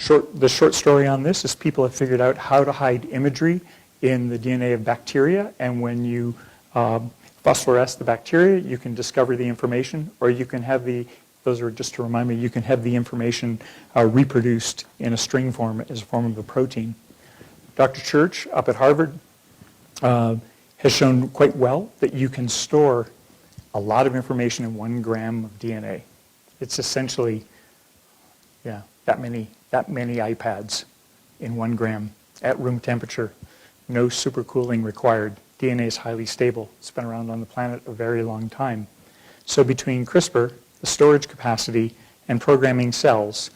The short story on this is people have figured out how to hide imagery in the DNA of bacteria, and when you phosphoresce the bacteria, you can discover the information, or you can have those are just to remind me, you can have the information reproduced in a string form as a form of a protein. Dr. Church up at Harvard has shown quite well that you can store a lot of information in 1 gram of DNA. It's essentially, that many iPads in 1 gram at room temperature. No supercooling required. DNA is highly stable. It's been around on the planet a very long time. So between CRISPR, the storage capacity, and programming cells,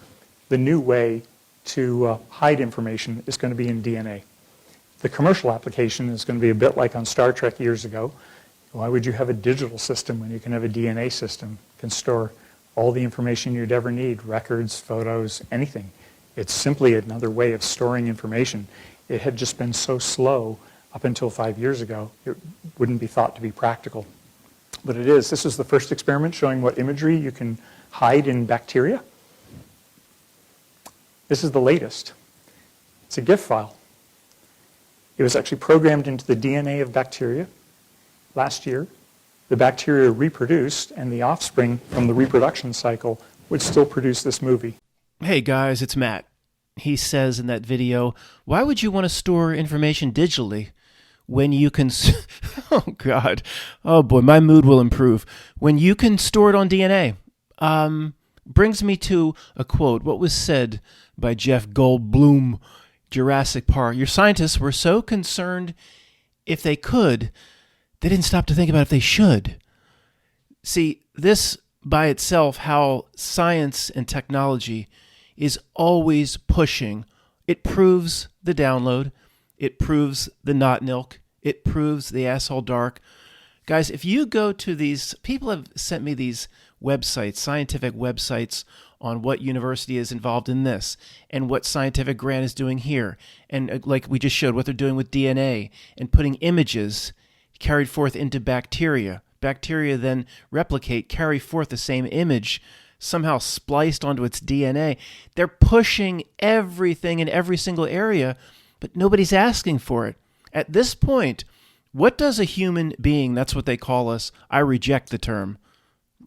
the new way to hide information is going to be in DNA. The commercial application is going to be a bit like on Star Trek years ago. Why would you have a digital system when you can have a DNA system? It can store all the information you'd ever need, records, photos, anything. It's simply another way of storing information. It had just been so slow up until 5 years ago, it wouldn't be thought to be practical. But it is. This is the first experiment showing what imagery you can hide in bacteria. This is the latest. It's a GIF file. It was actually programmed into the DNA of bacteria last year. The bacteria reproduced, and the offspring from the reproduction cycle would still produce this movie. Hey guys, it's Matt. He says in that video, why would you want to store information digitally when you can... Oh, God. Oh, boy, my mood will improve. When you can store it on DNA. Brings me to a quote. What was said by Jeff Goldblum, Jurassic Park? Your scientists were so concerned if they could, they didn't stop to think about if they should. See, this by itself, how science and technology is always pushing. It proves the download. It proves the not nilk. It proves the asshole dark. Guys, if you go to these, people have sent me these websites, scientific websites on what university is involved in this and what scientific grant is doing here. And like we just showed, what they're doing with DNA and putting images carried forth into bacteria. Bacteria then replicate, carry forth the same image, somehow spliced onto its DNA. They're pushing everything in every single area, but nobody's asking for it. At this point, what does a human being, that's what they call us, I reject the term,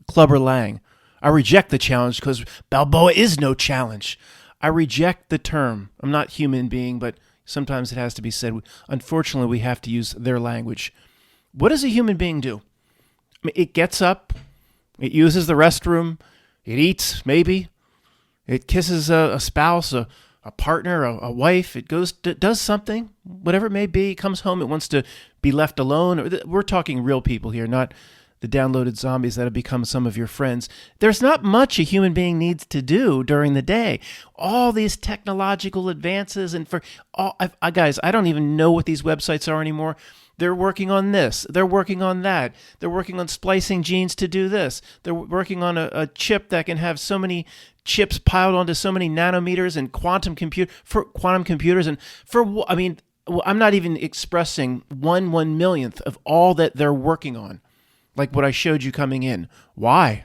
Clubber Lang. I reject the challenge because Balboa is no challenge. I reject the term. I'm not human being, but sometimes it has to be said. Unfortunately, we have to use their language. What does a human being do? I mean, it gets up, it uses the restroom, it eats, maybe. It kisses a spouse, a partner, a wife. It does something, whatever it may be. It comes home. It wants to be left alone. We're talking real people here, not the downloaded zombies that have become some of your friends. There's not much a human being needs to do during the day. All these technological advances, and for all, guys, I don't even know what these websites are anymore. They're working on this. They're working on that. They're working on splicing genes to do this. They're working on a chip that can have so many chips piled onto so many nanometers and quantum computers. And I'm not even expressing 1/1,000,000th of all that they're working on, like what I showed you coming in. Why?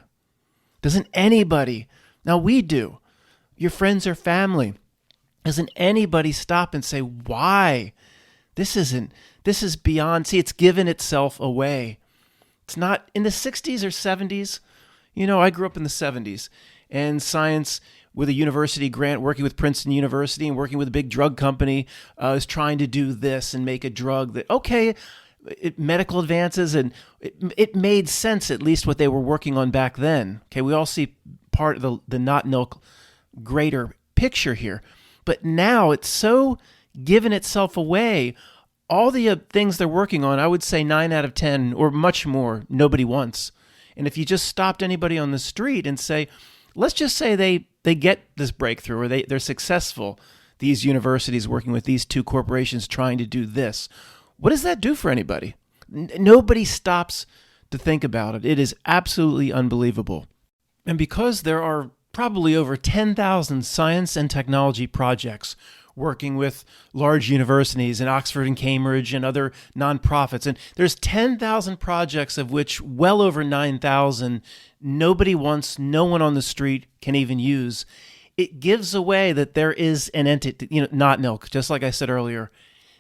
Doesn't anybody, now we do, your friends or family, doesn't anybody stop and say, why? This is beyond, see, it's given itself away. It's not in the 60s or 70s. You know, I grew up in the 70s, and science with a university grant, working with Princeton University and working with a big drug company, is trying to do this and make a drug that, medical advances, and it made sense, at least what they were working on back then. Okay, we all see part of the not nilk greater picture here. But now it's so given itself away. All the things they're working on, I would say 9 out of 10 or much more, nobody wants. And if you just stopped anybody on the street and say, let's just say they get this breakthrough or they're successful, these universities working with these two corporations trying to do this, what does that do for anybody? Nobody stops to think about it. It is absolutely unbelievable. And because there are probably over 10,000 science and technology projects working with large universities in Oxford and Cambridge and other nonprofits. And there's 10,000 projects, of which well over 9,000 nobody wants, no one on the street can even use. it gives away that there is an entity, not Nilk, just like I said earlier.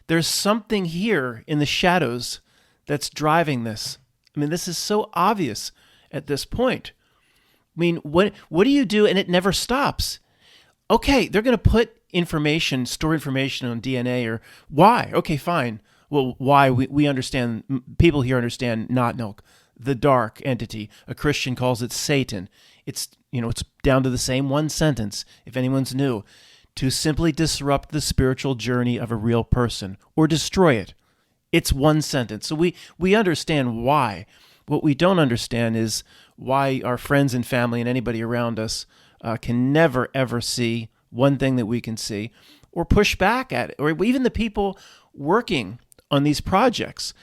There's something here in the shadows that's driving this. I mean, this is so obvious at this point. I mean, what do you do? And it never stops. Okay, they're going to put information, store information on DNA, or why? Okay, fine. Well, why? We understand, people here understand not Nilk, the dark entity. A Christian calls it Satan. It's down to the same one sentence, if anyone's new, to simply disrupt the spiritual journey of a real person or destroy it. It's one sentence. So we understand why. What we don't understand is why our friends and family and anybody around us can never, ever see one thing that we can see or push back at it, or even the people working on these projects.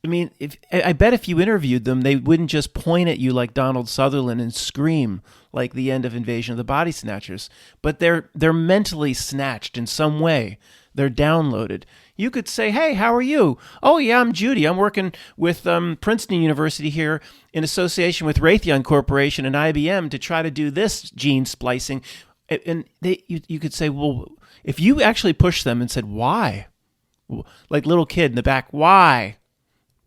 I mean, I bet if you interviewed them, they wouldn't just point at you like Donald Sutherland and scream like the end of Invasion of the Body Snatchers, but they're mentally snatched in some way. They're downloaded. You could say, hey, how are you? Oh, yeah, I'm Judy. I'm working with Princeton University here in association with Raytheon Corporation and IBM to try to do this gene splicing. And you could say, well, if you actually pushed them and said, why? Like little kid in the back, why?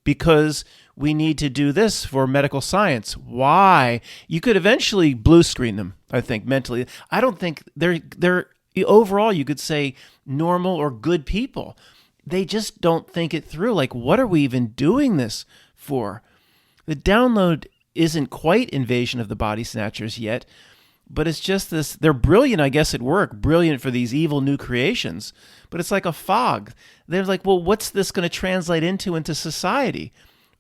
Because we need to do this for medical science. Why? You could eventually blue screen them, I think, mentally. I don't think they're overall, you could say, normal or good people. They just don't think it through. Like, what are we even doing this for? The download isn't quite Invasion of the Body Snatchers yet, but it's just this. They're brilliant, I guess, at work, brilliant for these evil new creations, but it's like a fog. They're like, well, what's this going to translate into society?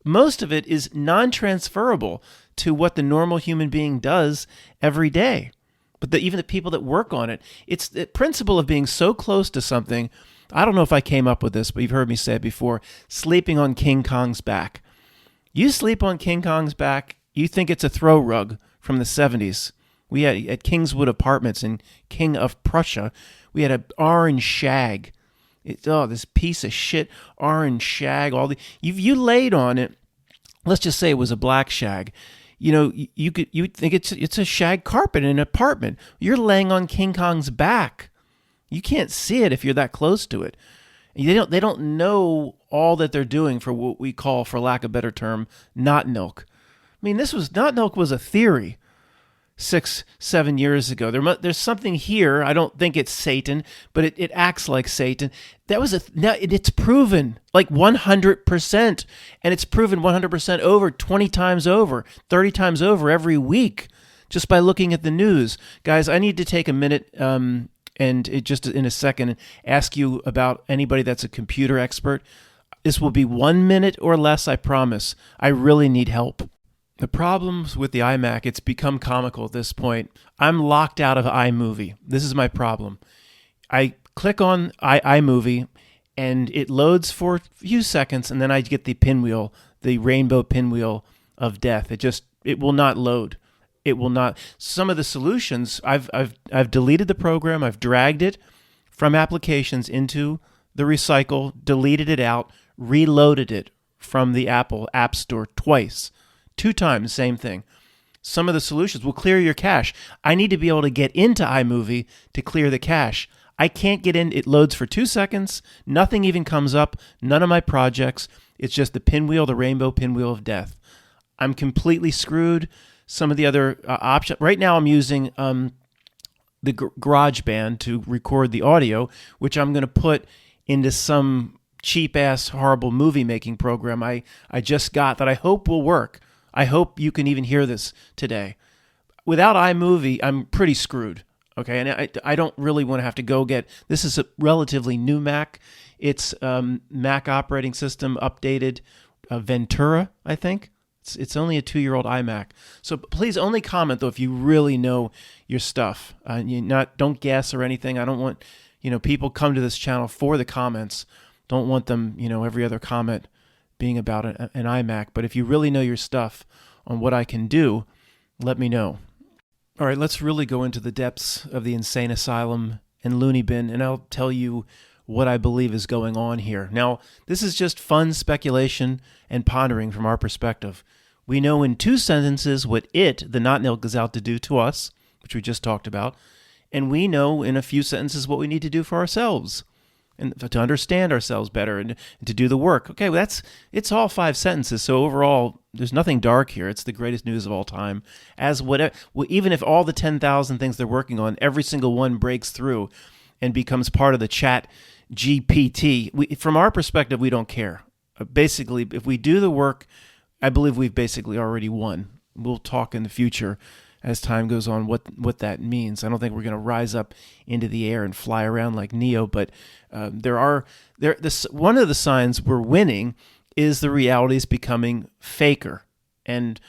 Most of it is non-transferable to what the normal human being does every day. But even the people that work on it, it's the principle of being so close to something. I don't know if I came up with this, but you've heard me say it before, sleeping on King Kong's back. You sleep on King Kong's back, you think it's a throw rug from the 70s. We had at Kingswood Apartments in King of Prussia, we had an orange shag. This piece of shit orange shag. You laid on it. Let's just say it was a black shag. You think it's a shag carpet in an apartment. You're laying on King Kong's back. You can't see it if you're that close to it. They don't know all that they're doing for what we call, for lack of a better term, not Nilk. I mean, not Nilk was a theory 6-7 years ago. There's something here. I don't think it's Satan, but it acts like Satan. It's proven like 100%, and it's proven 100% over 20 times over, 30 times over every week, just by looking at the news. Guys, I need to take a minute just in a second ask you about anybody that's a computer expert. This will be 1 minute or less, I promise. I really need help. The problems with the iMac, it's become comical at this point. I'm locked out of iMovie. This is my problem. I click on iMovie, and it loads for a few seconds, and then I get the pinwheel, the rainbow pinwheel of death. It will not load. It will not. Some of the solutions, I've deleted the program. I've dragged it from applications into the recycle, deleted it out, reloaded it from the Apple App Store twice. 2 times, same thing. Some of the solutions will clear your cache. I need to be able to get into iMovie to clear the cache. I can't get in. It loads for 2 seconds. Nothing even comes up. None of my projects. It's just the pinwheel, the rainbow pinwheel of death. I'm completely screwed. Some of the other options. Right now I'm using the GarageBand to record the audio, which I'm going to put into some cheap-ass, horrible movie-making program I just got that I hope will work. I hope you can even hear this today. Without iMovie, I'm pretty screwed. Okay, and I don't really want to have to go get. This is a relatively new Mac. It's Mac operating system updated Ventura, I think. It's only a 2-year-old iMac. So please only comment though if you really know your stuff. Don't guess or anything. I don't want people come to this channel for the comments. Don't want them every other comment being about an iMac. But if you really know your stuff on what I can do, let me know. All right, let's really go into the depths of the insane asylum and loony bin, and I'll tell you what I believe is going on here. Now, this is just fun speculation and pondering from our perspective. We know in 2 sentences what the not Nilk is out to do to us, which we just talked about, and we know in a few sentences what we need to do for ourselves and to understand ourselves better and to do the work. Okay, well, it's all 5 sentences. So overall, there's nothing dark here. It's the greatest news of all time. Even if all the 10,000 things they're working on, every single one breaks through and becomes part of the chat GPT, from our perspective, we don't care. Basically, if we do the work, I believe we've basically already won. We'll talk in the future as time goes on what that means. I don't think we're going to rise up into the air and fly around like Neo, but one of the signs we're winning is the reality is becoming faker. And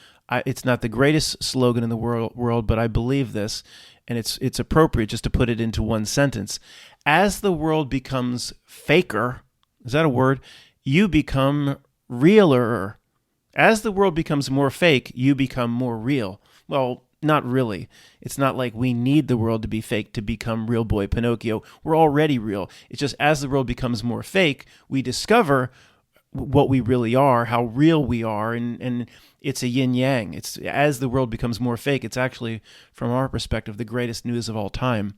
it's not the greatest slogan in the world, but I believe this, and it's appropriate just to put it into one sentence. As the world becomes faker, is that a word? You become realer. As the world becomes more fake, you become more real. Well, not really. It's not like we need the world to be fake to become real boy Pinocchio. We're already real. It's just as the world becomes more fake, we discover what we really are, how real we are, and it's a yin-yang. It's as the world becomes more fake, it's actually, from our perspective, the greatest news of all time.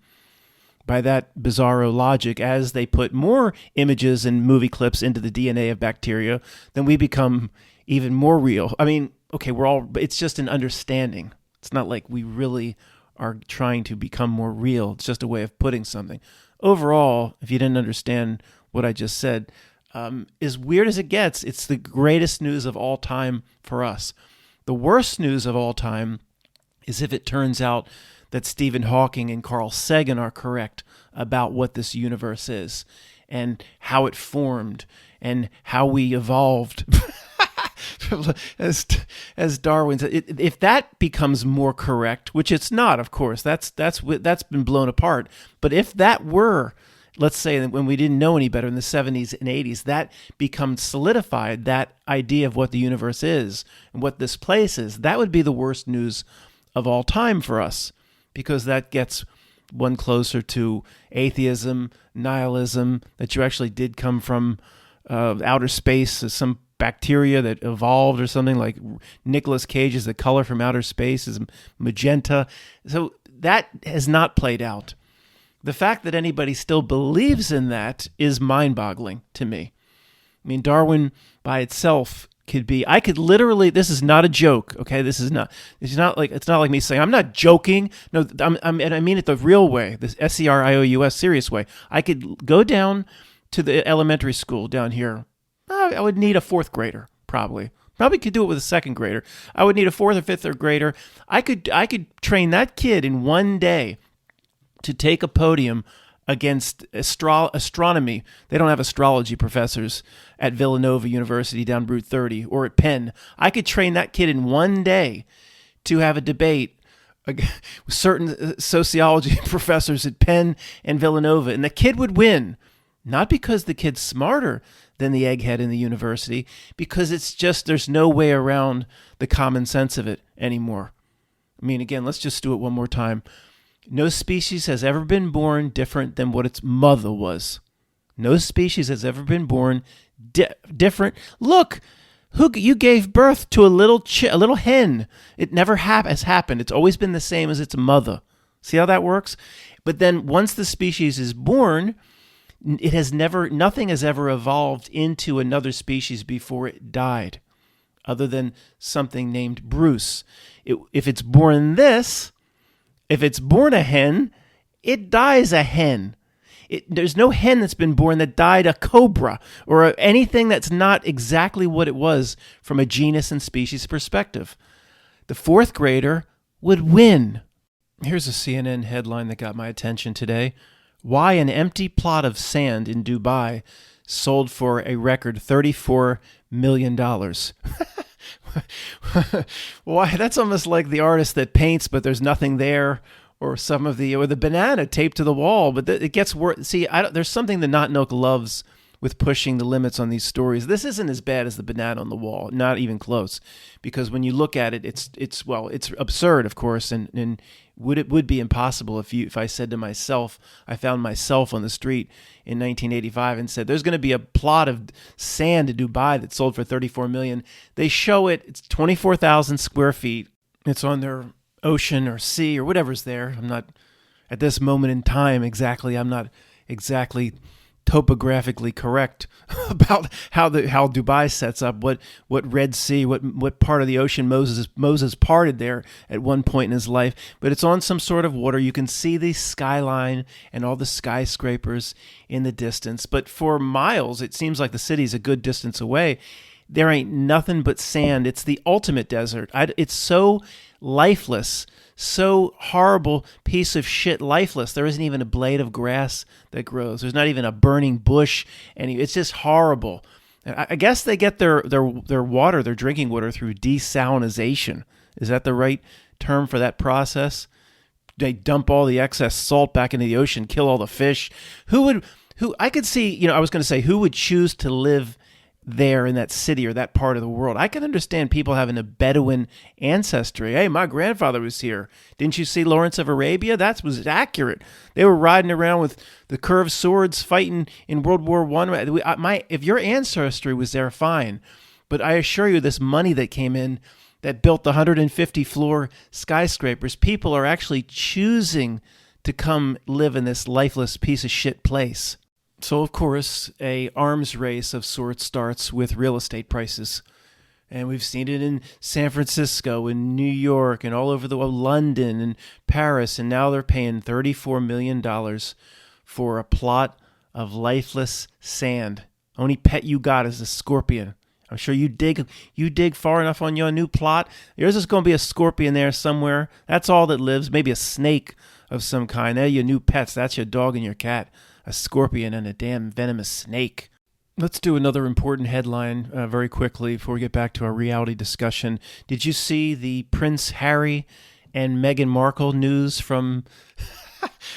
By that bizarro logic, as they put more images and movie clips into the DNA of bacteria, then we become even more real. I mean, okay, it's just an understanding. It's not like we really are trying to become more real. It's just a way of putting something. Overall, if you didn't understand what I just said, as weird as it gets, it's the greatest news of all time for us. The worst news of all time is if it turns out that Stephen Hawking and Carl Sagan are correct about what this universe is and how it formed and how we evolved. as Darwin said, if that becomes more correct, which it's not, of course, that's been blown apart. But if that were, let's say, when we didn't know any better in the 70s and 80s, that becomes solidified, that idea of what the universe is and what this place is, that would be the worst news of all time for us, because that gets one closer to atheism, nihilism, that you actually did come from outer space, some bacteria that evolved or something, like Nicolas Cage's The Color from Outer Space is magenta. So that has not played out. The fact that anybody still believes in that is mind-boggling to me. I mean, Darwin by itself I could literally, this is not a joke, okay? It's not like me saying, I'm not joking. No, and I mean it the real way, this SERIOUS serious way. I could go down to the elementary school down here. I would need a 4th grader, probably. Probably could do it with a 2nd grader. I would need a 4th or 5th grader. I could train that kid in one day to take a podium against astronomy. They don't have astrology professors at Villanova University down Route 30 or at Penn. I could train that kid in one day to have a debate with certain sociology professors at Penn and Villanova, and the kid would win. Not because the kid's smarter than the egghead in the university, because it's just there's no way around the common sense of it anymore. I mean, again, let's just do it one more time. No species has ever been born different than what its mother was. No species has ever been born different. Look, you gave birth to a little hen. It never has happened. It's always been the same as its mother. See how that works? But then once the species is born, nothing has ever evolved into another species before it died, other than something named Bruce. If it's born a hen, it dies a hen. There's no hen that's been born that died a cobra or anything that's not exactly what it was from a genus and species perspective. The 4th grader would win. Here's a CNN headline that got my attention today. Why an empty plot of sand in Dubai sold for a record $34 million. Why? That's almost like the artist that paints, but there's nothing there, or the banana taped to the wall. But it gets worse. See, there's something that Not Nook loves with pushing the limits on these stories. This isn't as bad as the banana on the wall, not even close. Because when you look at it, it's absurd, of course, and it would be impossible if I said to myself, I found myself on the street in 1985 and said, there's going to be a plot of sand in Dubai that sold for $34 million. They show it. It's 24,000 square feet. It's on their ocean or sea or whatever's there. at this moment in time exactly. I'm not exactly topographically correct about how Dubai sets up, what Red Sea, what part of the ocean Moses parted there at one point in his life, but it's on some sort of water. You can see the skyline and all the skyscrapers in the distance, but for miles it seems like the city's a good distance away. There ain't nothing but sand. It's the ultimate desert. It's so lifeless, so horrible piece of shit, lifeless. There isn't even a blade of grass that grows. There's not even a burning bush. It's just horrible. And I guess they get their water, their drinking water, through desalinization. Is that the right term for that process? They dump all the excess salt back into the ocean, kill all the fish. I could see, I was going to say, who would choose to live there in that city or that part of the world? I can understand people having a Bedouin ancestry. Hey, my grandfather was here. Didn't you see Lawrence of Arabia? That was accurate. They were riding around with the curved swords fighting in World War I. If your ancestry was there, fine. But I assure you, this money that came in that built the 150-floor skyscrapers, people are actually choosing to come live in this lifeless piece of shit place. So, of course, a arms race of sorts starts with real estate prices. And we've seen it in San Francisco, in New York, and all over the world, London and Paris. And now they're paying $34 million for a plot of lifeless sand. Only pet you got is a scorpion. I'm sure you dig far enough on your new plot. There's just going to be a scorpion there somewhere. That's all that lives. Maybe a snake of some kind. They're your new pets. That's your dog and your cat. A scorpion and a damn venomous snake. Let's do another important headline very quickly before we get back to our reality discussion. Did you see the Prince Harry and Meghan Markle news from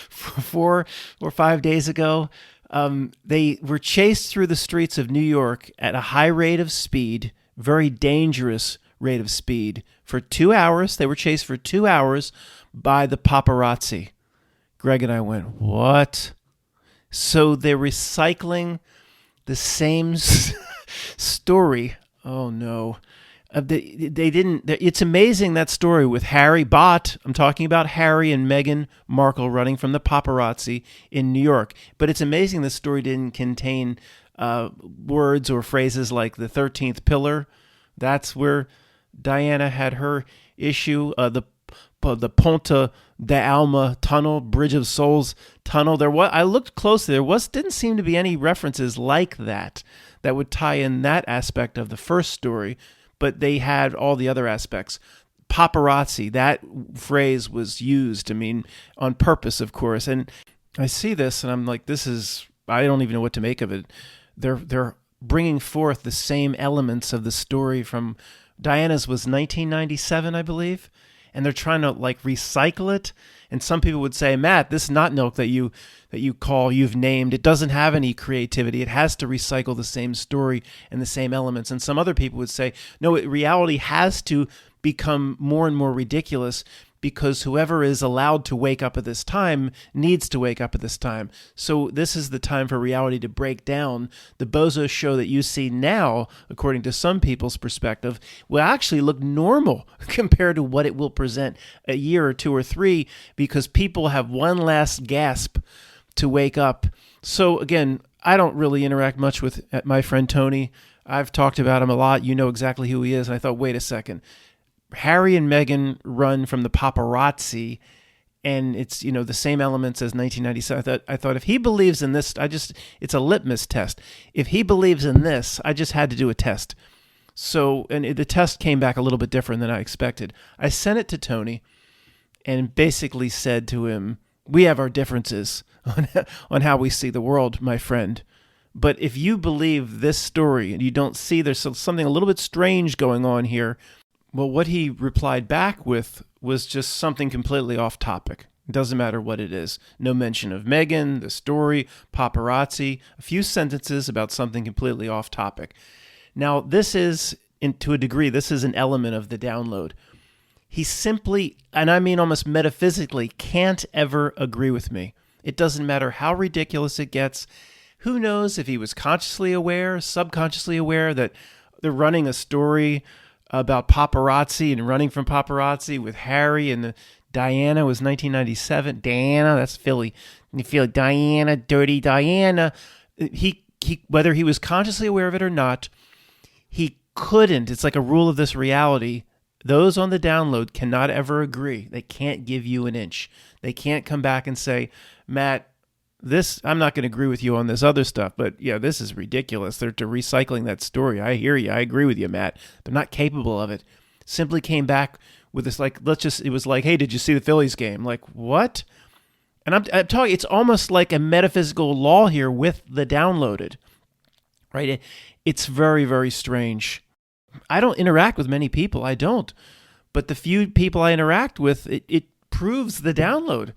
4 or 5 days ago? They were chased through the streets of New York at a high rate of speed, very dangerous rate of speed, for 2 hours. They were chased for 2 hours by the paparazzi. Greg and I went, what? So they're recycling the same story. Oh no. They didn't. It's amazing, that story with Harry Bott. I'm talking about Harry and Meghan Markle running from the paparazzi in New York. But it's amazing the story didn't contain words or phrases like the 13th pillar. That's where Diana had her issue. The Ponta de Alma tunnel, Bridge of Souls tunnel. I looked closely. Didn't seem to be any references like that would tie in that aspect of the first story, but they had all the other aspects. Paparazzi, that phrase was used, on purpose, of course. And I see this and I'm like, I don't even know what to make of it. They're bringing forth the same elements of the story from Diana's was 1997, I believe. And they're trying to recycle it. And some people would say, Matt, this knot milk that you've named, it doesn't have any creativity. It has to recycle the same story and the same elements. And some other people would say, no, reality has to become more and more ridiculous because whoever is allowed to wake up at this time needs to wake up at this time. So this is the time for reality to break down. The bozo show that you see now, according to some people's perspective, will actually look normal compared to what it will present a year or 2 or 3 because people have one last gasp to wake up. So again, I don't really interact much with my friend Tony. I've talked about him a lot. You know exactly who he is. And I thought, wait a second. Harry and Meghan run from the paparazzi, and it's the same elements as 1997. I thought if he believes in this, it's a litmus test. If he believes in this, I just had to do a test. So, and the test came back a little bit different than I expected. I sent it to Tony, and basically said to him, "We have our differences on how we see the world, my friend. But if you believe this story and you don't see there's something a little bit strange going on here." Well, what he replied back with was just something completely off topic. It doesn't matter what it is. No mention of Meghan, the story, paparazzi, a few sentences about something completely off topic. Now, this is, to a degree, this is an element of the download. He simply, and I mean almost metaphysically, can't ever agree with me. It doesn't matter how ridiculous it gets. Who knows if he was consciously aware, subconsciously aware that they're running a story about paparazzi and running from paparazzi with Harry and the Diana was 1997. Diana, that's Philly. You feel like Diana, dirty Diana. He whether he was consciously aware of it or not, he couldn't. It's like a rule of this reality. Those on the download cannot ever agree. They can't give you an inch. They can't come back and say, Matt, I'm not going to agree with you on this other stuff, but yeah, this is ridiculous. They're recycling that story. I hear you. I agree with you, Matt. They're not capable of it. Simply came back with this, like, it was like, hey, did you see the Phillies game? Like, what? And I'm telling you, it's almost like a metaphysical law here with the downloaded, right? It's very, very strange. I don't interact with many people. I don't. But the few people I interact with, it proves the download.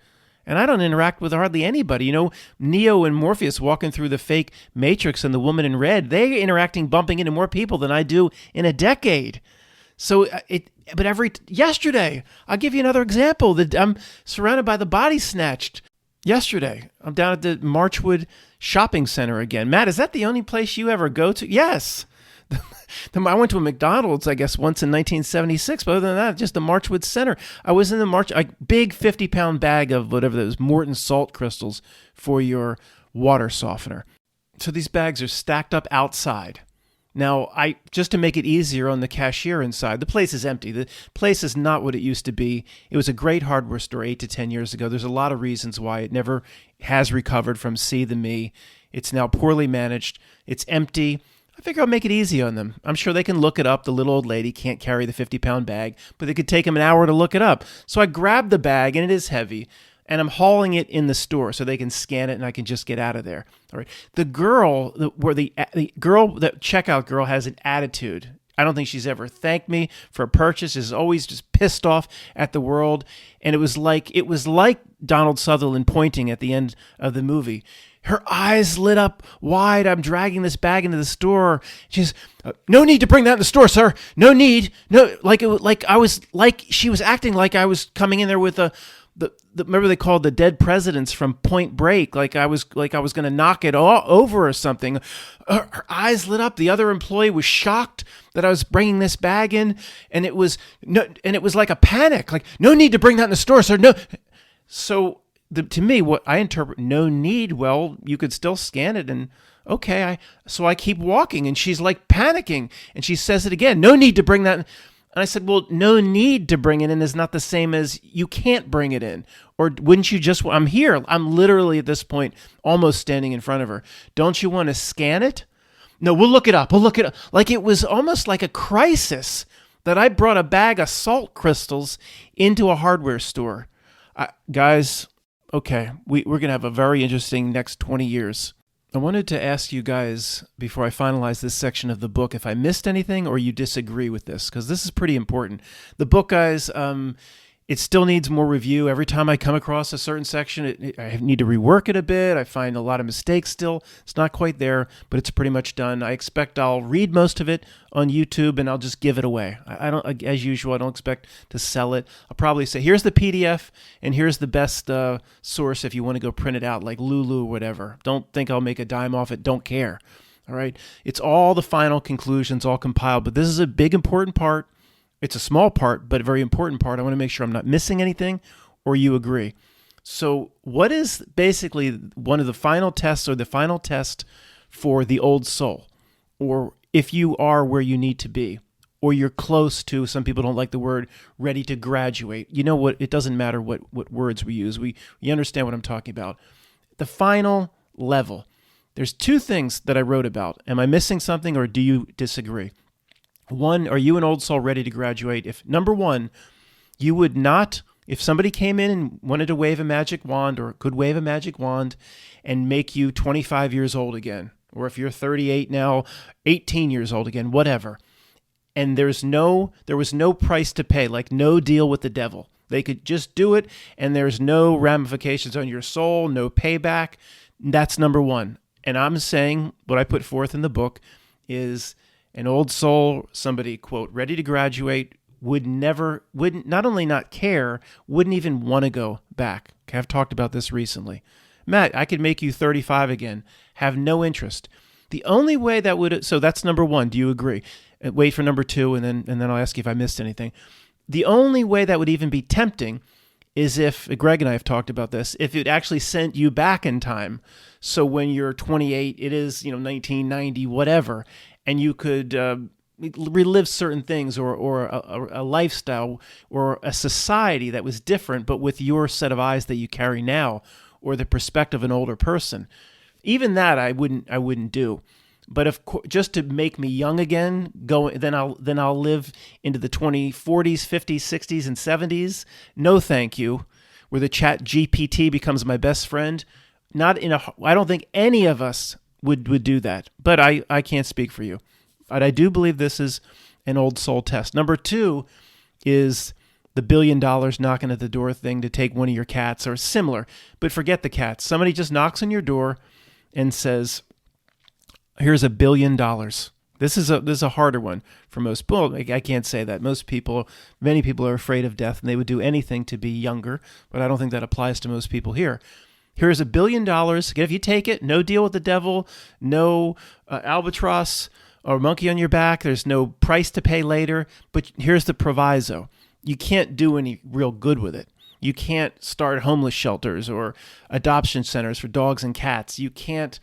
And I don't interact with hardly anybody. You know, Neo and Morpheus walking through the fake Matrix and the woman in red, they're interacting, bumping into more people than I do in a decade. So yesterday, I'll give you another example. That I'm surrounded by the body snatched. Yesterday, I'm down at the Marchwood Shopping Center again. Matt, is that the only place you ever go to? Yes. I went to a McDonald's, I guess, once in 1976, but other than that, just the Marchwood Center. I was in the big 50-pound bag of whatever those Morton salt crystals for your water softener. So these bags are stacked up outside. Now, just to make it easier on the cashier inside, the place is empty. The place is not what it used to be. It was a great hardware store 8 to 10 years ago. There's a lot of reasons why it never has recovered from See the Me. It's now poorly managed. It's empty. I figure I'll make it easy on them. I'm sure they can look it up. The little old lady can't carry the 50-pound bag, but it could take them an hour to look it up. So I grabbed the bag, and it is heavy, and I'm hauling it in the store so they can scan it, and I can just get out of there. All right. The checkout girl has an attitude. I don't think she's ever thanked me for a purchase. She's always just pissed off at the world. And it was like Donald Sutherland pointing at the end of the movie. Her eyes lit up wide. I'm dragging this bag into the store. She's, no need to bring that in the store, sir. No need. No, she was acting like I was coming in there with remember they called the dead presidents from Point Break, like I was going to knock it all over or something. Her eyes lit up. The other employee was shocked that I was bringing this bag in, and it was like a panic. Like, no need to bring that in the store, sir. No. So to me, what I interpret no need, well, you could still scan it, and okay. So I keep walking, and she's like panicking, and she says it again. No need to bring that in. And I said, well, no need to bring it in is not the same as you can't bring it in. Or wouldn't you just, I'm here. I'm literally at this point almost standing in front of her. Don't you want to scan it? No, we'll look it up. Like it was almost like a crisis that I brought a bag of salt crystals into a hardware store. Guys, okay, we're going to have a very interesting next 20 years. I wanted to ask you guys, before I finalize this section of the book, if I missed anything or you disagree with this, because this is pretty important. The book, guys, it still needs more review. Every time I come across a certain section, I need to rework it a bit. I find a lot of mistakes still. It's not quite there, but it's pretty much done. I expect I'll read most of it on YouTube, and I'll just give it away. I don't, as usual, I don't expect to sell it. I'll probably say, here's the PDF, and here's the best source if you want to go print it out, like Lulu or whatever. Don't think I'll make a dime off it. Don't care. All right? It's all the final conclusions, all compiled, but this is a big, important part. It's a small part, but a very important part. I want to make sure I'm not missing anything, or you agree. So what is basically one of the final tests, or the final test for the old soul? Or if you are where you need to be, or you're close to, some people don't like the word, ready to graduate. You know what? It doesn't matter what words we use. We understand what I'm talking about. The final level. There's two things that I wrote about. Am I missing something, or do you disagree? One, are you an old soul ready to graduate? If number one, you would not, if somebody came in and wanted to wave a magic wand, or could wave a magic wand and make you 25 years old again, or if you're 38 now, 18 years old again, whatever, and there was no price to pay, like no deal with the devil. They could just do it, and there's no ramifications on your soul, no payback. That's number one. And I'm saying what I put forth in the book is, an old soul, somebody, quote, ready to graduate, wouldn't not only not care, wouldn't even want to go back. Okay, I've talked about this recently. Matt, I could make you 35 again. Have no interest. The only way that would, so that's number one. Do you agree? Wait for number two, and then I'll ask you if I missed anything. The only way that would even be tempting is if, Greg and I have talked about this, if it actually sent you back in time. So when you're 28, it is, 1990, whatever, and you could relive certain things or a lifestyle or a society that was different, but with your set of eyes that you carry now, or the perspective of an older person. Even that I wouldn't do. But just to make me young again, then I'll live into the 40s, 50s, 60s, and 70s. No, thank you. Where the Chat GPT becomes my best friend. I don't think any of us would do that. But I can't speak for you. But I do believe this is an old soul test. Number 2 is the $1 billion knocking at the door thing to take one of your cats, or similar. But forget the cats. Somebody just knocks on your door and says, here's $1 billion. This is a harder one for most people. I can't say that. Many people are afraid of death, and they would do anything to be younger, but I don't think that applies to most people here. Here's $1 billion. If you take it, no deal with the devil, no albatross or monkey on your back. There's no price to pay later, but here's the proviso. You can't do any real good with it. You can't start homeless shelters or adoption centers for dogs and cats. You can't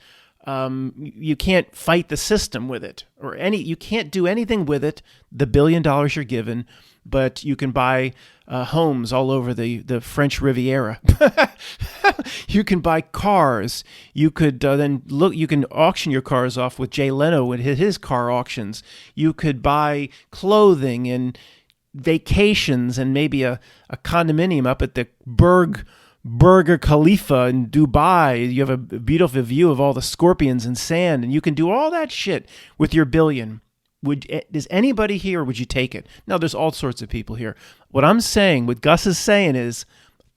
fight the system with it, you can't do anything with it. The $1 billion you're given, but you can buy homes all over the French Riviera. You can buy cars. You could you can auction your cars off with Jay Leno and his car auctions. You could buy clothing and vacations and maybe a condominium up at the Burj Khalifa in Dubai. You have a beautiful view of all the scorpions and sand, and you can do all that shit with your $1 billion. Does anybody here, would you take it? Now, there's all sorts of people here. What I'm saying, what Gus is saying is,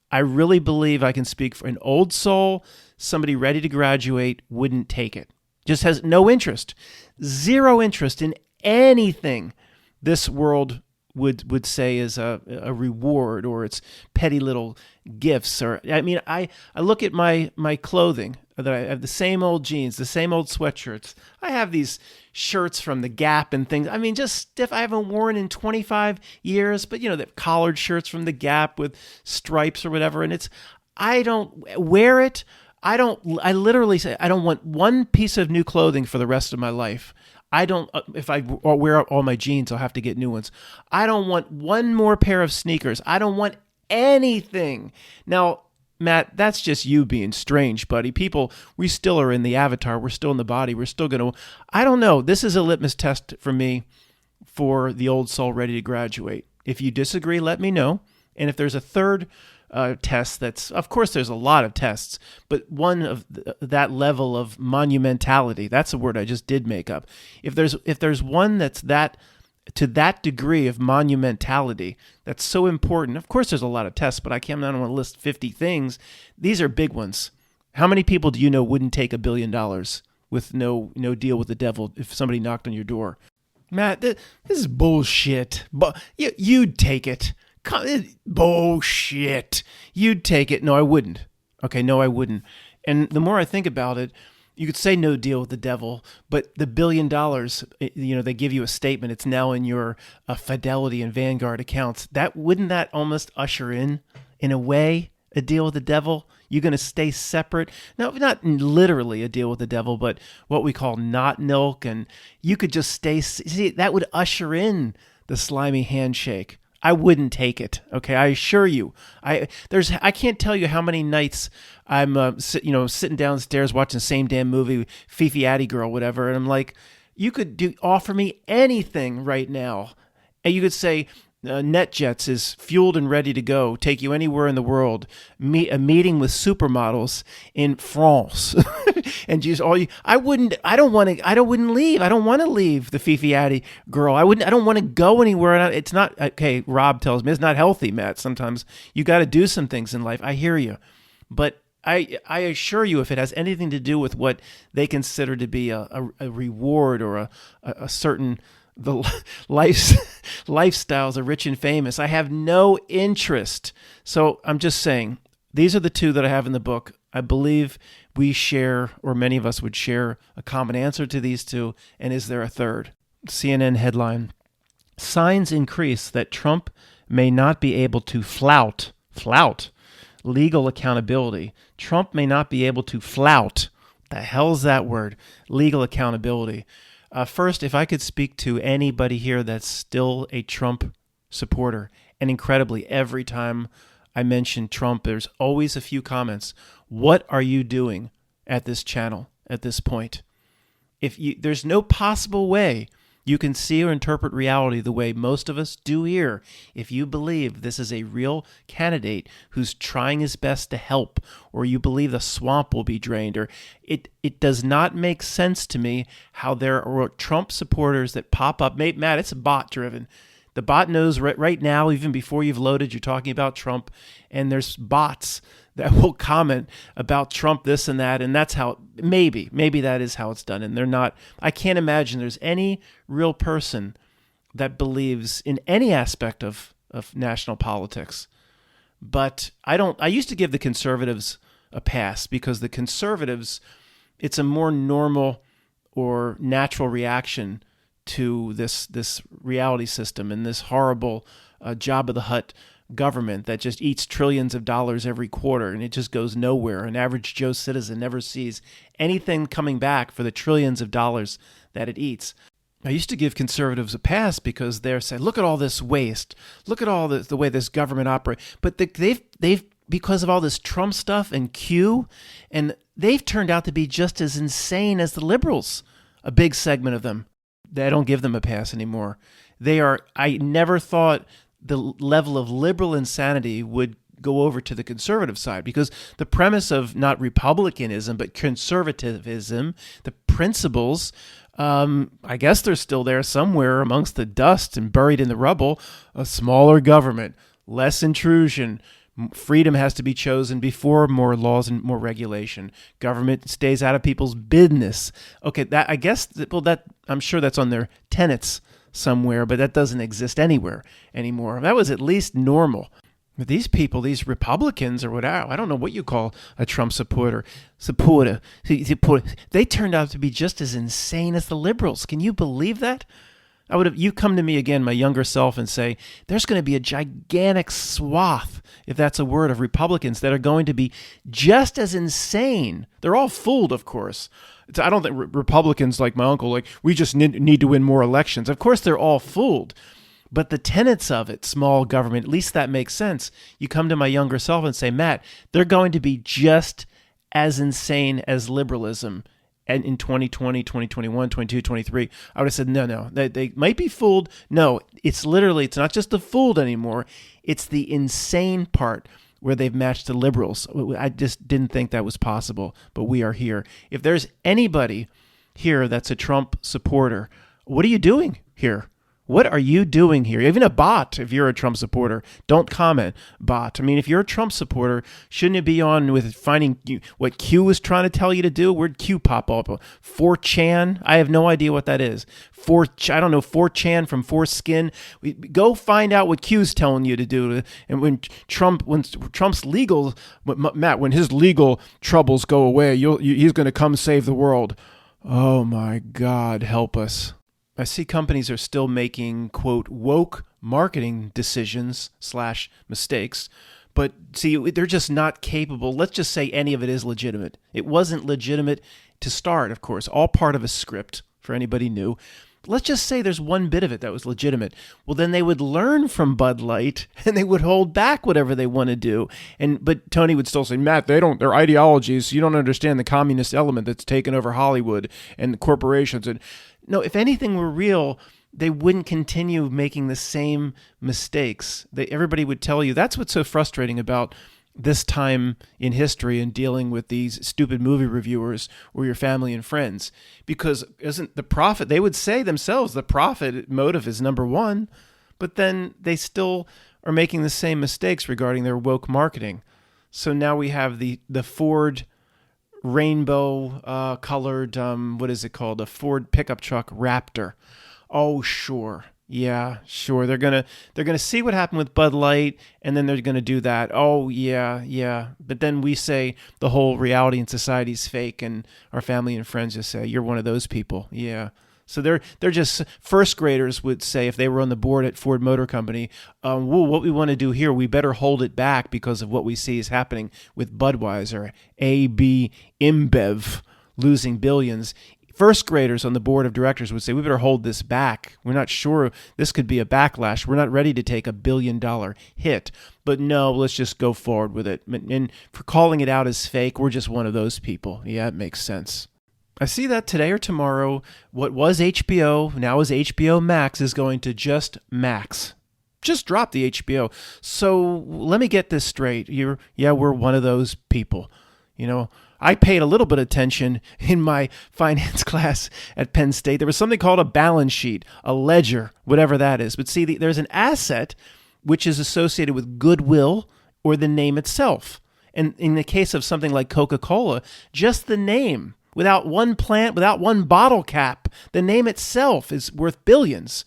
I really believe I can speak for an old soul, somebody ready to graduate wouldn't take it. Just has no interest, zero interest in anything this world would say is a reward, or it's petty little gifts. Or I look at my clothing, that I have the same old jeans, the same old sweatshirts. I have these shirts from the Gap and things. Just stuff I haven't worn in 25 years, but the collared shirts from the Gap with stripes or whatever. And I don't wear it. I literally say, I don't want one piece of new clothing for the rest of my life. I don't, if I wear all my jeans, I'll have to get new ones. I don't want one more pair of sneakers. I don't want anything. Now, Matt, that's just you being strange, buddy. People, we still are in the avatar. We're still in the body. We're still going to, I don't know. This is a litmus test for me for the old soul ready to graduate. If you disagree, let me know. And if there's a third test, of course there's a lot of tests, but one of that level of monumentality, that's a word I just did make up. If there's one that's to that degree of monumentality, that's so important. Of course there's a lot of tests, but I don't want to list 50 things. These are big ones. How many people do you know wouldn't take $1 billion with no deal with the devil if somebody knocked on your door? Matt, this is bullshit. But you'd take it. Bullshit. You'd take it. No, I wouldn't. Okay, no, I wouldn't. And the more I think about it, you could say no deal with the devil, but the $1 billion, they give you a statement. It's now in your Fidelity and Vanguard accounts. Wouldn't that almost usher in a way, a deal with the devil? You're going to stay separate. No, not literally a deal with the devil, but what we call not milk. And you could just stay. See, that would usher in the slimy handshake. I wouldn't take it. Okay, I assure you. I can't tell you how many nights I'm sitting downstairs watching the same damn movie, Fifi Addy Girl, whatever, and I'm like, you could offer me anything right now, and you could say, NetJets is fueled and ready to go, take you anywhere in the world. A meeting with supermodels in France, and just I wouldn't leave. I don't want to leave the Fifi Addy Girl. I don't want to go anywhere. It's not okay. Rob tells me it's not healthy, Matt. Sometimes you got to do some things in life. I hear you, but I assure you, if it has anything to do with what they consider to be a reward or a certain lifestyles of rich and famous, I have no interest. So I'm just saying, these are the two that I have in the book. I believe we share, or many of us would share, a common answer to these two. And is there a third? CNN headline: signs increase that Trump may not be able to flout Flout. Legal accountability. Trump may not be able to flout. The hell's that word? Legal accountability. First, if I could speak to anybody here that's still a Trump supporter, and incredibly, every time I mention Trump, there's always a few comments. What are you doing at this channel at this point? There's no possible way you can see or interpret reality the way most of us do here if you believe this is a real candidate who's trying his best to help, or you believe the swamp will be drained, or it does not make sense to me how there are Trump supporters that pop up. Matt, it's bot driven. The bot knows right now, even before you've loaded, you're talking about Trump, and there's bots that will comment about Trump this and that, and that's how, maybe that is how it's done. And they're not, I can't imagine there's any real person that believes in any aspect of national politics. But I used to give the conservatives a pass, because the conservatives, it's a more normal or natural reaction to this reality system and this horrible Jabba the Hutt government that just eats trillions of dollars every quarter, and it just goes nowhere. An average Joe citizen never sees anything coming back for the trillions of dollars that it eats. I used to give conservatives a pass because they're saying, look at all this waste, look at all the way this government operates. But they've because of all this Trump stuff and Q, and they've turned out to be just as insane as the liberals, a big segment of them. I don't give them a pass anymore. I never thought the level of liberal insanity would go over to the conservative side, because the premise of not republicanism, but conservatism, the principles, I guess they're still there somewhere amongst the dust and buried in the rubble. A smaller government, less intrusion, freedom has to be chosen before more laws and more regulation. Government stays out of people's business. Okay, I'm sure that's on their tenets somewhere, but that doesn't exist anywhere anymore. That was at least normal. But these people, these Republicans or whatever, I don't know what you call a Trump supporter, they turned out to be just as insane as the liberals. Can you believe that? You come to me again, my younger self, and say, there's going to be a gigantic swath, if that's a word, of Republicans that are going to be just as insane. They're all fooled, of course. I don't think Republicans like my uncle, we just need to win more elections. Of course, they're all fooled. But the tenets of it, small government, at least that makes sense. You come to my younger self and say, Matt, they're going to be just as insane as liberalism. And in 2020, 2021, 22, 23, I would have said, no, they might be fooled. No, it's not just the fooled anymore. It's the insane part where they've matched the liberals. I just didn't think that was possible, but we are here. If there's anybody here that's a Trump supporter, what are you doing here? What are you doing here? Even a bot, if you're a Trump supporter, don't comment, bot. I mean, if you're a Trump supporter, shouldn't it be on with finding what Q was trying to tell you to do? Where'd Q pop up? 4chan? I have no idea what that is. 4chan from foreskin. Go find out what Q's telling you to do. And when Trump's legal, Matt, when his legal troubles go away, he's going to come save the world. Oh my God, help us. I see companies are still making, quote, woke marketing decisions / mistakes, but see, they're just not capable. Let's just say any of it is legitimate. It wasn't legitimate to start, of course, all part of a script for anybody new. Let's just say there's one bit of it that was legitimate. Well, then they would learn from Bud Light and they would hold back whatever they want to do. But Tony would still say, Matt, their ideologies, you don't understand the communist element that's taken over Hollywood and the corporations. And no, if anything were real, they wouldn't continue making the same mistakes. Everybody would tell you. That's what's so frustrating about this time in history and dealing with these stupid movie reviewers or your family and friends. Because isn't the profit, they would say themselves, the profit motive is number one, but then they still are making the same mistakes regarding their woke marketing. So now we have the Ford rainbow colored, what is it called? A Ford pickup truck Raptor. Oh, sure. Yeah, sure. They're gonna see what happened with Bud Light, and then they're gonna do that. Oh, yeah. But then we say the whole reality in society is fake, and our family and friends just say, you're one of those people. Yeah. So they're just first graders would say if they were on the board at Ford Motor Company, well, what we want to do here, we better hold it back because of what we see is happening with Budweiser, AB InBev losing billions. First graders on the board of directors would say, we better hold this back. We're not sure this could be a backlash. We're not ready to take $1 billion hit. But no, let's just go forward with it. And for calling it out as fake, we're just one of those people. Yeah, it makes sense. I see that today or tomorrow, what was HBO, now is HBO Max, is going to just Max. Just drop the HBO. So let me get this straight. We're one of those people. I paid a little bit of attention in my finance class at Penn State. There was something called a balance sheet, a ledger, whatever that is. But see, there's an asset which is associated with goodwill or the name itself. And in the case of something like Coca-Cola, just the name. Without one plant, without one bottle cap, the name itself is worth billions.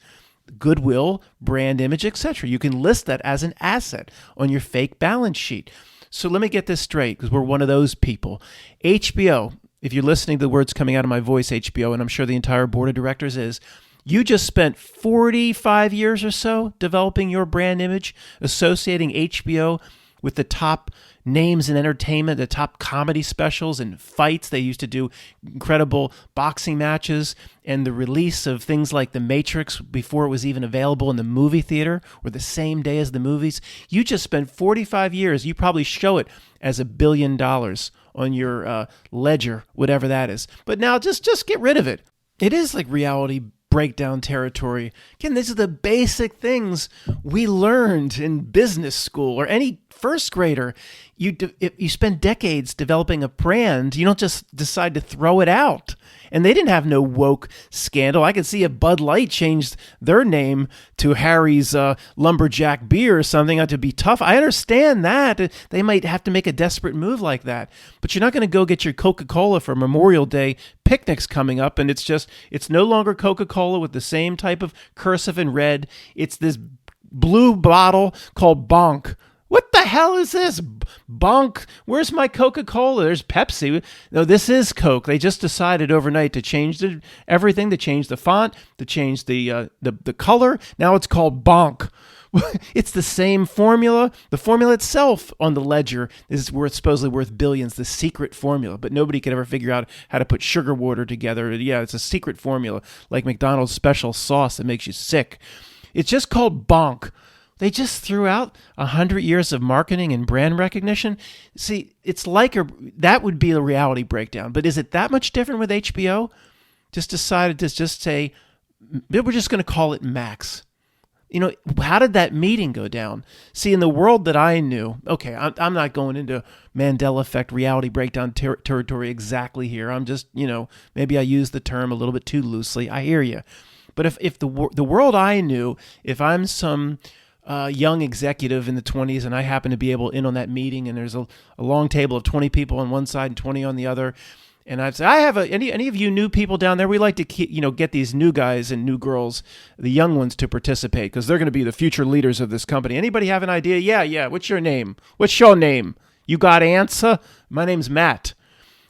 Goodwill, brand image, etc. You can list that as an asset on your fake balance sheet. So let me get this straight, because we're one of those people. HBO, if you're listening to the words coming out of my voice, HBO, and I'm sure the entire board of directors is, you just spent 45 years or so developing your brand image, associating HBO with the top names in entertainment, the top comedy specials and fights. They used to do incredible boxing matches, and the release of things like The Matrix before it was even available in the movie theater or the same day as the movies. You just spent 45 years. You probably show it as $1 billion on your ledger, whatever that is. But now just get rid of it. It is like reality breakdown territory. Again, these are the basic things we learned in business school or any first grader. You spend decades developing a brand. You don't just decide to throw it out. And they didn't have no woke scandal. I could see if Bud Light changed their name to Harry's Lumberjack Beer or something to be tough. I understand that. They might have to make a desperate move like that. But you're not going to go get your Coca-Cola for Memorial Day picnics coming up, and it's no longer Coca-Cola with the same type of cursive in red. It's this blue bottle called Bonk. What the hell is this? Bonk. Where's my Coca-Cola? There's Pepsi. No, this is Coke. They just decided overnight to change everything, to change the font, to change the color. Now it's called Bonk. It's the same formula. The formula itself on the ledger is supposedly worth billions, the secret formula, but nobody could ever figure out how to put sugar water together. Yeah, it's a secret formula, like McDonald's special sauce that makes you sick. It's just called Bonk. They just threw out 100 years of marketing and brand recognition. See, it's like that would be a reality breakdown. But is it that much different with HBO? Just decided to just say, we're just going to call it Max. How did that meeting go down? See, in the world that I knew, okay, I'm not going into Mandela effect reality breakdown territory exactly here. I'm just, maybe I use the term a little bit too loosely. I hear you. But if the world I knew, if I'm some young executive in the 20s and I happen to be able in on that meeting and there's a long table of 20 people on one side and 20 on the other, and I'd say, I have any of you new people down there? We like to get these new guys and new girls, the young ones, to participate because they're going to be the future leaders of this company. Anybody have an idea? Yeah. What's your name? What's your name? You got answer? My name's Matt.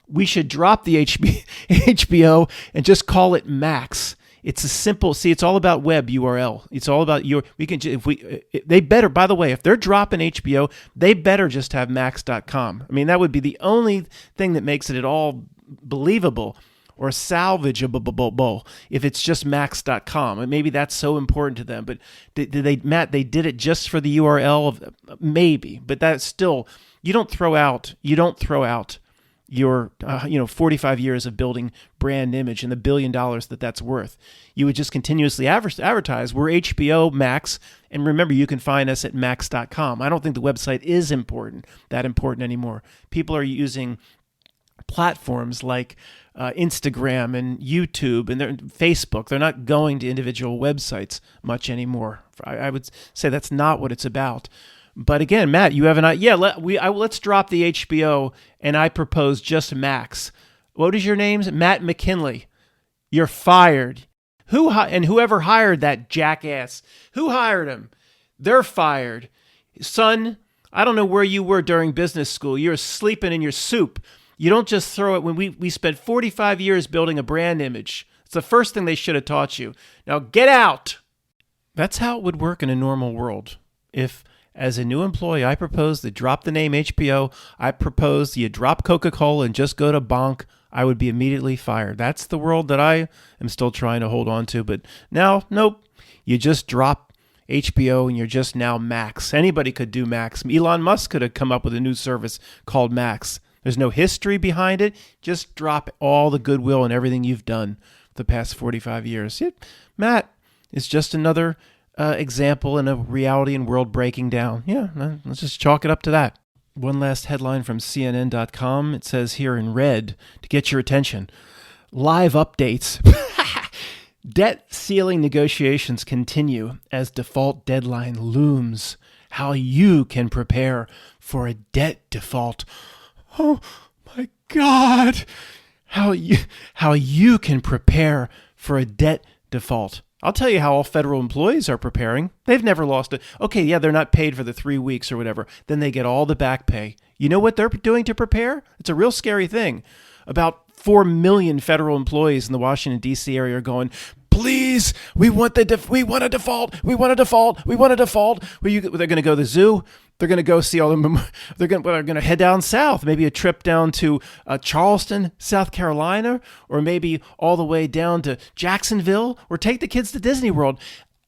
We should drop the HBO and just call it Max. It's a simple, it's all about web URL. It's all about they better, by the way, if they're dropping HBO, they better just have max.com. I mean, that would be the only thing that makes it at all believable or salvageable if it's just max.com. And maybe that's so important to them. But Matt, they did it just for the URL of maybe, but that's still, you don't throw out your 45 years of building brand image and the $1 billion that's worth. You would just continuously advertise. We're HBO Max, and remember, you can find us at max.com. I don't think the website is that important anymore. People are using platforms like Instagram and YouTube and Facebook. They're not going to individual websites much anymore. I would say that's not what it's about. But again, Matt, you have an idea. Yeah, let's drop the HBO, and I propose just Max. What is your name? Matt McKinley. You're fired. Whoever hired that jackass? Who hired him? They're fired. Son, I don't know where you were during business school. You're sleeping in your soup. You don't just throw it when we spent 45 years building a brand image. It's the first thing they should have taught you. Now get out. That's how it would work in a normal world. If, as a new employee, I proposed to drop the name HBO, I proposed you drop Coca-Cola and just go to Bonk, I would be immediately fired. That's the world that I am still trying to hold on to. But now, nope. You just drop HBO and you're just now Max. Anybody could do Max. Elon Musk could have come up with a new service called Max. There's no history behind it. Just drop all the goodwill and everything you've done the past 45 years. Matt is just another example in a reality and world breaking down. Yeah, let's just chalk it up to that. One last headline from CNN.com. It says here in red, to get your attention, live updates. Debt ceiling negotiations continue as default deadline looms. How you can prepare for a debt default. Oh my God. How you can prepare for a debt default. I'll tell you how all federal employees are preparing. They've never lost it. Okay, yeah, they're not paid for the 3 weeks or whatever. Then they get all the back pay. You know what they're doing to prepare? It's a real scary thing. About 4 million federal employees in the Washington, D.C. area are going, please, we want a default. We want a default. They're going to go to the zoo. They're going to go see all the. They're going to head down south. Maybe a trip down to Charleston, South Carolina, or maybe all the way down to Jacksonville, or take the kids to Disney World.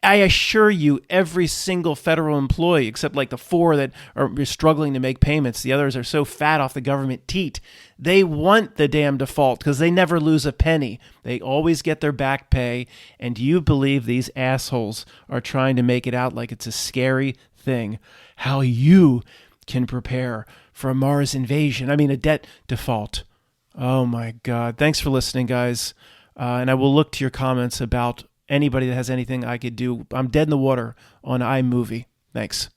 I assure you, every single federal employee, except like the 4 that are struggling to make payments, the others are so fat off the government teat, they want the damn default because they never lose a penny. They always get their back pay. And do you believe these assholes are trying to make it out like it's a scary thing? How you can prepare for a Mars invasion. A debt default. Oh my God. Thanks for listening, guys. And I will look to your comments about anybody that has anything I could do. I'm dead in the water on iMovie. Thanks.